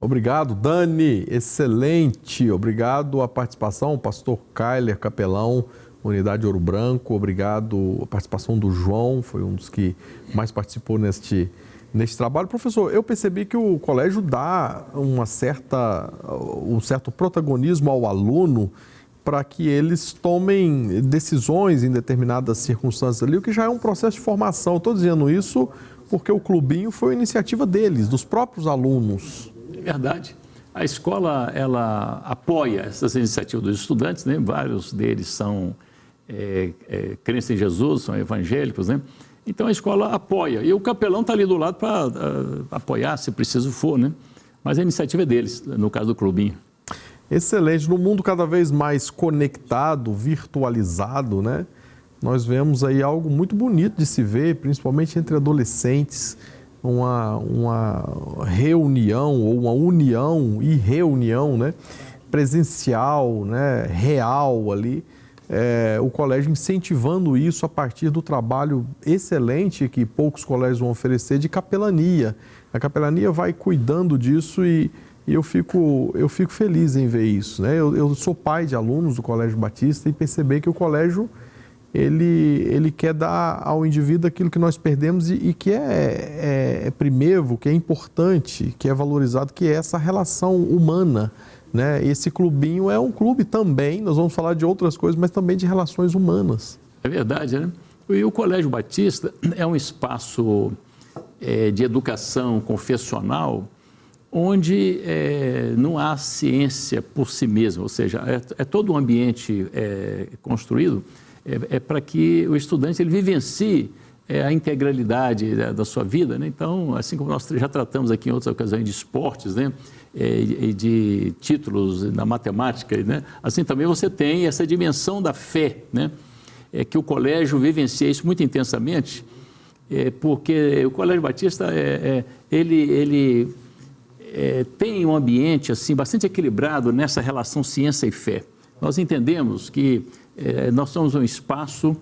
Obrigado, Dani. Excelente. Obrigado a participação, pastor Kyler Capelão, Unidade Ouro Branco. Obrigado a participação do João, foi um dos que mais participou neste trabalho. Professor, eu percebi que o colégio dá um certo protagonismo ao aluno para que eles tomem decisões em determinadas circunstâncias ali, o que já é um processo de formação. Estou dizendo isso porque o clubinho foi uma iniciativa deles, dos próprios alunos. É verdade. A escola, ela apoia essas iniciativas dos estudantes, né? Vários deles são crentes em Jesus, são evangélicos, né? Então a escola apoia. E o capelão está ali do lado para apoiar, se preciso for, né? Mas a iniciativa é deles, no caso do clubinho. Excelente. No mundo cada vez mais conectado, virtualizado, né? Nós vemos aí algo muito bonito de se ver, principalmente entre adolescentes, uma reunião ou uma união e reunião, né? Presencial, né? Real ali. O colégio incentivando isso a partir do trabalho excelente que poucos colégios vão oferecer de capelania. A capelania vai cuidando disso e eu fico feliz em ver isso, né? Eu sou pai de alunos do Colégio Batista e percebi que o colégio ele quer dar ao indivíduo aquilo que nós perdemos e que é primevo, que é importante, que é valorizado, que é essa relação humana, né? Esse clubinho é um clube também, nós vamos falar de outras coisas, mas também de relações humanas. É verdade, né? E o Colégio Batista é um espaço de educação confessional onde não há ciência por si mesma, ou seja, é todo um ambiente construído para que o estudante ele vivencie a integralidade da sua vida, né? Então, assim como nós já tratamos aqui em outras ocasiões de esportes, né? E de títulos na matemática, né? Assim também você tem essa dimensão da fé, né? Que o colégio vivencia isso muito intensamente, porque o Colégio Batista ele tem um ambiente assim bastante equilibrado nessa relação ciência e fé. Nós entendemos que nós somos um espaço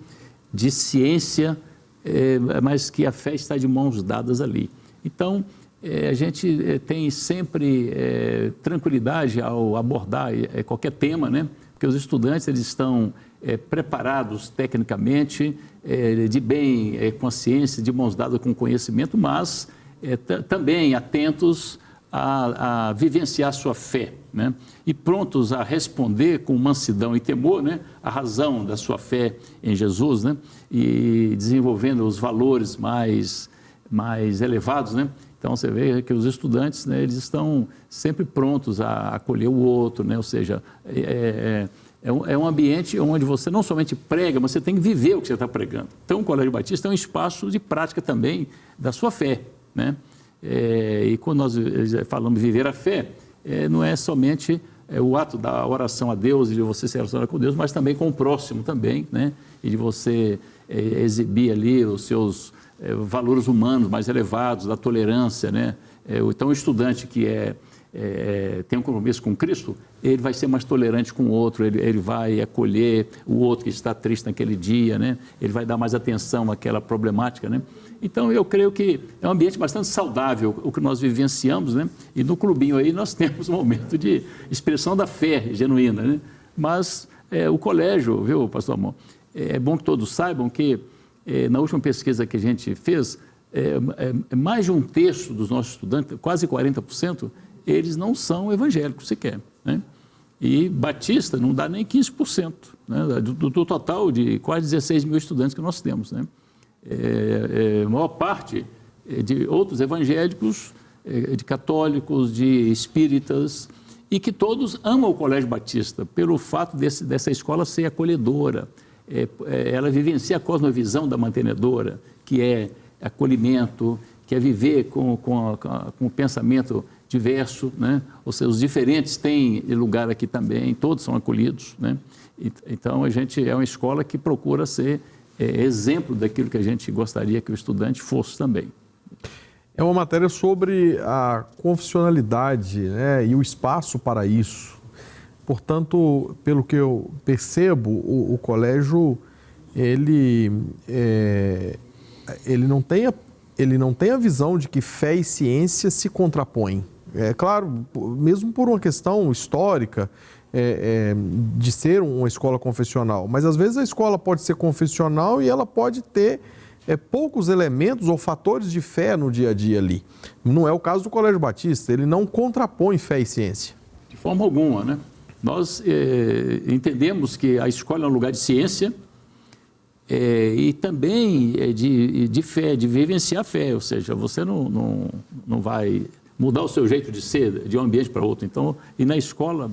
de ciência, mas que a fé está de mãos dadas ali. Então, a gente tem sempre tranquilidade ao abordar qualquer tema, né? Porque os estudantes eles estão preparados tecnicamente, de bem consciência, de mãos dadas com conhecimento, mas também atentos a vivenciar sua fé, né? E prontos a responder com mansidão e temor, né? A razão da sua fé em Jesus, né? E desenvolvendo os valores mais elevados, né? Então, você vê que os estudantes, né, eles estão sempre prontos a acolher o outro, né? Ou seja, é um ambiente onde você não somente prega, mas você tem que viver o que você está pregando. Então, o Colégio Batista é um espaço de prática também da sua fé, né? E quando nós falamos de viver a fé, não é somente o ato da oração a Deus e de você se relacionar com Deus, mas também com o próximo também, né? E de você exibir ali os seus valores humanos mais elevados, da tolerância, né? Então, o estudante que tem um compromisso com Cristo, ele vai ser mais tolerante com o outro, ele vai acolher o outro que está triste naquele dia, né? Ele vai dar mais atenção àquela problemática, né? Então, eu creio que é um ambiente bastante saudável o que nós vivenciamos, né? E no clubinho aí nós temos um momento de expressão da fé genuína, né? Mas o colégio, viu, pastor Amor, é bom que todos saibam que na última pesquisa que a gente fez, mais de um terço dos nossos estudantes, quase 40%, eles não são evangélicos sequer, né? E batista não dá nem 15%, né? do total de quase 16 mil estudantes que nós temos, né? A maior parte de outros evangélicos, de católicos, de espíritas, e que todos amam o Colégio Batista pelo fato dessa escola ser acolhedora. Ela vivencia a cosmovisão da mantenedora, que é acolhimento, que é viver com o pensamento diverso, né? Ou seja, os diferentes têm lugar aqui também, todos são acolhidos, né? Então, a gente é uma escola que procura ser exemplo daquilo que a gente gostaria que o estudante fosse também. É uma matéria sobre a confessionalidade, né, e o espaço para isso. Portanto, pelo que eu percebo, o colégio ele não tem a visão de que fé e ciência se contrapõem. É claro, mesmo por uma questão histórica de ser uma escola confessional, mas às vezes a escola pode ser confessional e ela pode ter poucos elementos ou fatores de fé no dia a dia ali. Não é o caso do Colégio Batista, ele não contrapõe fé e ciência. De forma alguma, né? Nós entendemos que a escola é um lugar de ciência e também de fé, de vivenciar a fé, ou seja, você não vai mudar o seu jeito de ser de um ambiente para outro. Então, e na escola,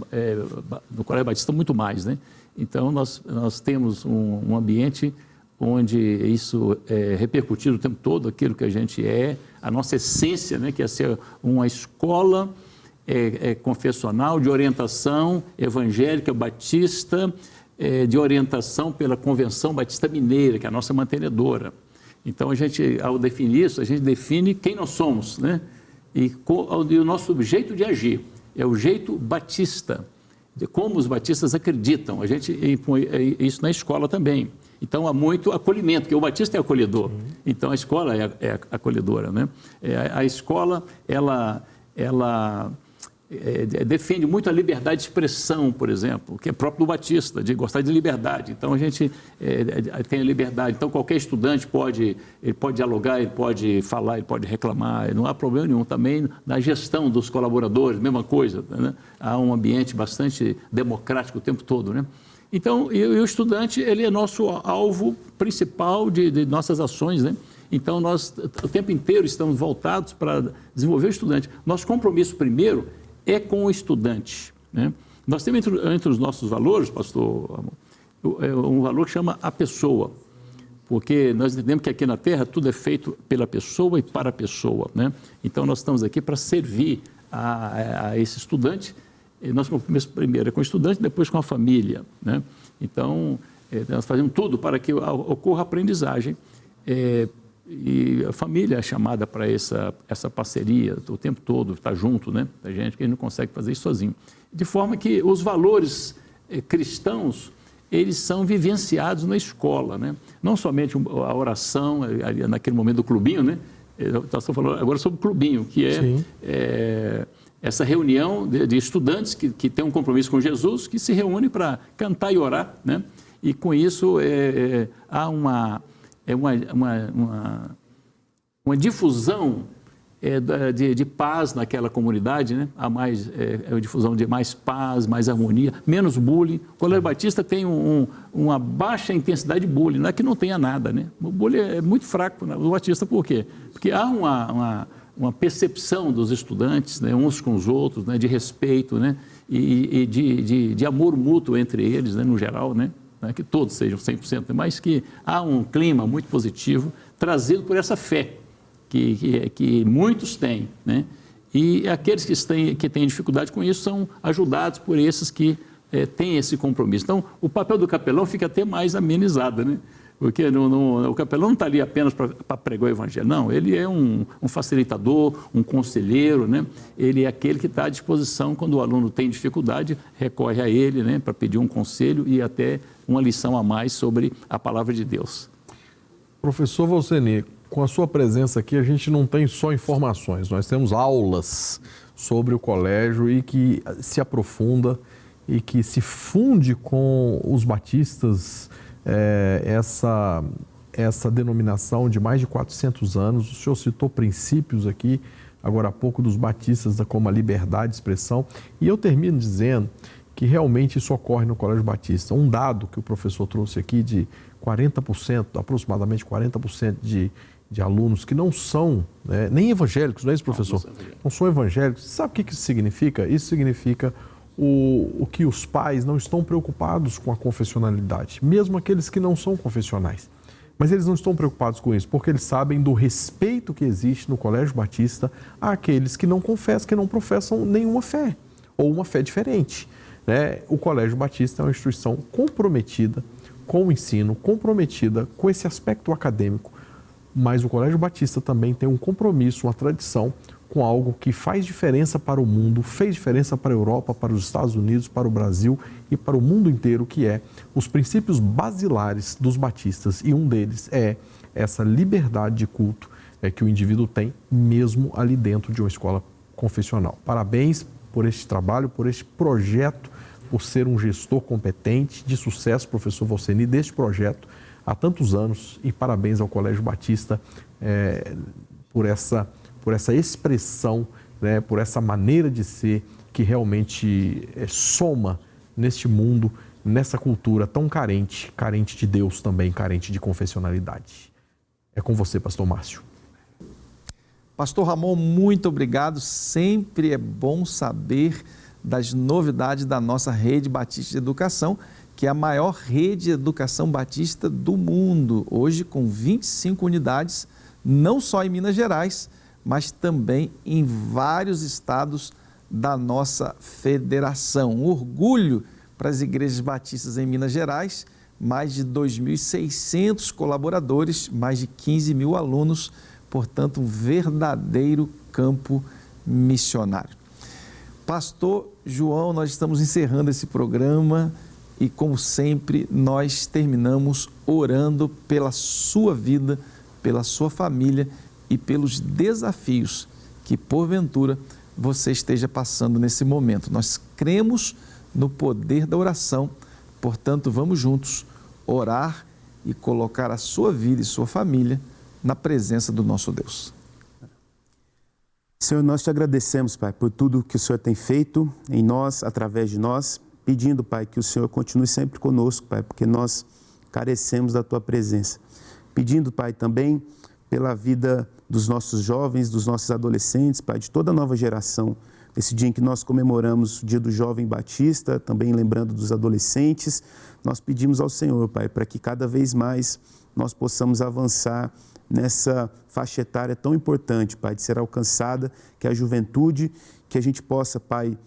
no Colégio Batista, muito mais, né? Então, nós temos um ambiente onde isso é repercutido o tempo todo, aquilo que a gente a nossa essência, né? Que é ser uma escola confessional, de orientação evangélica batista, de orientação pela Convenção Batista Mineira, que é a nossa mantenedora. Então, ao definir isso, a gente define quem nós somos, né? E o nosso jeito de agir é o jeito batista, de como os batistas acreditam. A gente impõe isso na escola também. Então, há muito acolhimento, porque o batista é acolhedor. Então, a escola é acolhedora, né? A escola, ela defende muito a liberdade de expressão, por exemplo, que é próprio do batista, de gostar de liberdade. Então, a gente tem a liberdade. Então, qualquer estudante pode dialogar, ele pode falar, ele pode reclamar, não há problema nenhum. Também na gestão dos colaboradores, mesma coisa, né? Há um ambiente bastante democrático o tempo todo, né? Então, e o estudante, ele é nosso alvo principal de nossas ações, né? Então, nós o tempo inteiro estamos voltados para desenvolver o estudante. Nosso compromisso primeiro é com o estudante, né? Nós temos entre os nossos valores, pastor, um valor que chama a pessoa, porque nós entendemos que aqui na Terra tudo é feito pela pessoa e para a pessoa, né? Então, nós estamos aqui para servir a esse estudante. E nosso compromisso primeiro é com o estudante, depois com a família, né? Então, nós fazemos tudo para que ocorra a aprendizagem. E a família é chamada para essa parceria o tempo todo, estar junto, né? A gente que não consegue fazer isso sozinho. De forma que os valores cristãos, eles são vivenciados na escola, né? Não somente a oração, naquele momento do clubinho, né? Nós estamos falando agora sobre o clubinho, que é essa reunião de estudantes que têm um compromisso com Jesus, que se reúnem para cantar e orar, né? E com isso há uma difusão de paz naquela comunidade, né? Há mais difusão de mais paz, mais harmonia, menos bullying. O Colégio Batista tem uma baixa intensidade de bullying, não é que não tenha nada, né? O bullying é muito fraco no Batista, por quê? Porque há uma percepção dos estudantes, né, uns com os outros, né, de respeito, né, e de amor mútuo entre eles, né, no geral, né? Não é que todos sejam 100%, mas que há um clima muito positivo trazido por essa fé que muitos têm, né? E aqueles que têm dificuldade com isso são ajudados por esses que têm esse compromisso. Então, o papel do capelão fica até mais amenizado, né? Porque o capelão não está ali apenas para pregar o evangelho, não. Ele é um facilitador, um conselheiro, né? Ele é aquele que está à disposição quando o aluno tem dificuldade, recorre a ele, né, para pedir um conselho e até uma lição a mais sobre a palavra de Deus. Professor Volceni, com a sua presença aqui, a gente não tem só informações, nós temos aulas sobre o colégio e que se aprofunda e que se funde com os batistas, essa denominação de mais de 400 anos. O senhor citou princípios aqui, agora há pouco, dos batistas, como a liberdade de expressão, e eu termino dizendo que realmente isso ocorre no Colégio Batista. Um dado que o professor trouxe aqui de 40%, aproximadamente 40% de alunos que não são, né, nem evangélicos, não é isso, professor? Não são evangélicos. Sabe o que isso significa? Isso significa o que os pais não estão preocupados com a confessionalidade, mesmo aqueles que não são confessionais. Mas eles não estão preocupados com isso, porque eles sabem do respeito que existe no Colégio Batista àqueles que não confessam, que não professam nenhuma fé, ou uma fé diferente, né? O Colégio Batista é uma instituição comprometida com o ensino, comprometida com esse aspecto acadêmico, mas o Colégio Batista também tem um compromisso, uma tradição com algo que faz diferença para o mundo, fez diferença para a Europa, para os Estados Unidos, para o Brasil e para o mundo inteiro, que é os princípios basilares dos batistas, e um deles é essa liberdade de culto que o indivíduo tem mesmo ali dentro de uma escola confessional. Parabéns por este trabalho, por este projeto, por ser um gestor competente, de sucesso, professor Volceni, deste projeto há tantos anos, e parabéns ao Colégio Batista por essa expressão, né, por essa maneira de ser que realmente soma neste mundo, nessa cultura tão carente de Deus também, carente de confessionalidade. É com você, pastor Márcio. Pastor Ramon, muito obrigado. Sempre é bom saber das novidades da nossa Rede Batista de Educação, que é a maior rede de educação batista do mundo, hoje com 25 unidades, não só em Minas Gerais, mas também em vários estados da nossa federação. Um orgulho para as igrejas batistas em Minas Gerais, mais de 2.600 colaboradores, mais de 15 mil alunos, portanto, um verdadeiro campo missionário. Pastor João, nós estamos encerrando esse programa e, como sempre, nós terminamos orando pela sua vida, pela sua família e pelos desafios que, porventura, você esteja passando nesse momento. Nós cremos no poder da oração, portanto, vamos juntos orar e colocar a sua vida e sua família na presença do nosso Deus. Senhor, nós te agradecemos, Pai, por tudo que o Senhor tem feito em nós, através de nós, pedindo, Pai, que o Senhor continue sempre conosco, Pai, porque nós carecemos da tua presença. Pedindo, Pai, também pela vida dos nossos jovens, dos nossos adolescentes, Pai, de toda a nova geração. Esse dia em que nós comemoramos o Dia do Jovem Batista, também lembrando dos adolescentes, nós pedimos ao Senhor, Pai, para que cada vez mais nós possamos avançar nessa faixa etária tão importante, Pai, de ser alcançada, que é a juventude, que a gente possa, Pai,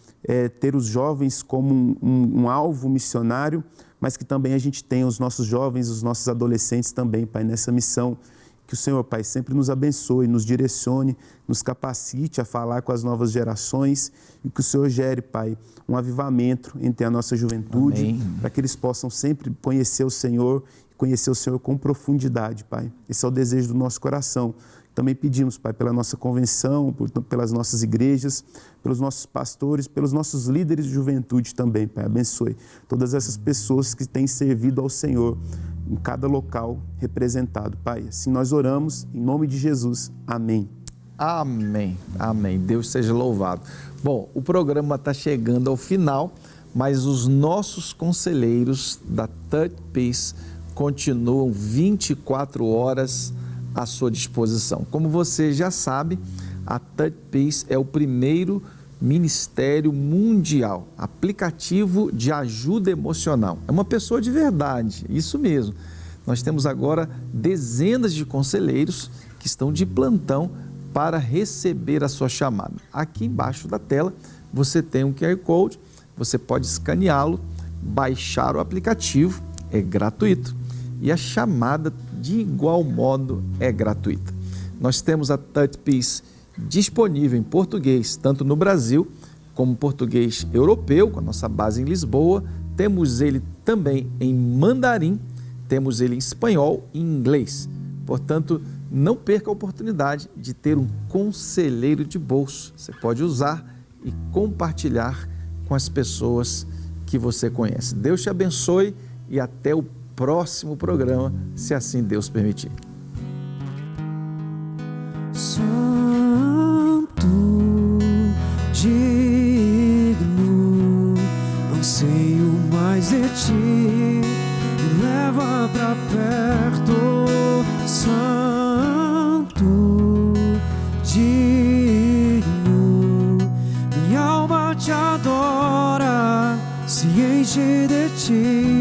ter os jovens como um alvo missionário, mas que também a gente tenha os nossos jovens, os nossos adolescentes também, Pai, nessa missão. Que o Senhor, Pai, sempre nos abençoe, nos direcione, nos capacite a falar com as novas gerações e que o Senhor gere, Pai, um avivamento entre a nossa juventude, para que eles possam sempre conhecer o Senhor com profundidade, Pai. Esse é o desejo do nosso coração, Também pedimos, Pai, pela nossa convenção, pelas nossas igrejas, pelos nossos pastores, pelos nossos líderes de juventude também, Pai. Abençoe todas essas pessoas que têm servido ao Senhor em cada local representado, Pai. Assim nós oramos, em nome de Jesus. Amém. Amém, amém. Deus seja louvado. Bom, o programa está chegando ao final, mas os nossos conselheiros da Touch Peace continuam 24 horas à sua disposição. Como você já sabe, a Touch Peace é o primeiro ministério mundial, aplicativo de ajuda emocional. É uma pessoa de verdade, isso mesmo. Nós temos agora dezenas de conselheiros que estão de plantão para receber a sua chamada. Aqui embaixo da tela você tem um QR Code, você pode escaneá-lo, baixar o aplicativo, é gratuito. E a chamada, de igual modo, é gratuita. Nós temos a Touch Peace disponível em português, tanto no Brasil como português europeu, com a nossa base em Lisboa. Temos ele também em mandarim, temos ele em espanhol e em inglês. Portanto, não perca a oportunidade de ter um conselheiro de bolso. Você pode usar e compartilhar com as pessoas que você conhece. Deus te abençoe e até o próximo programa, se assim Deus permitir. Santo, digno, anseio mais de ti, me leva pra perto. Santo, digno, minha alma te adora, se enche de ti.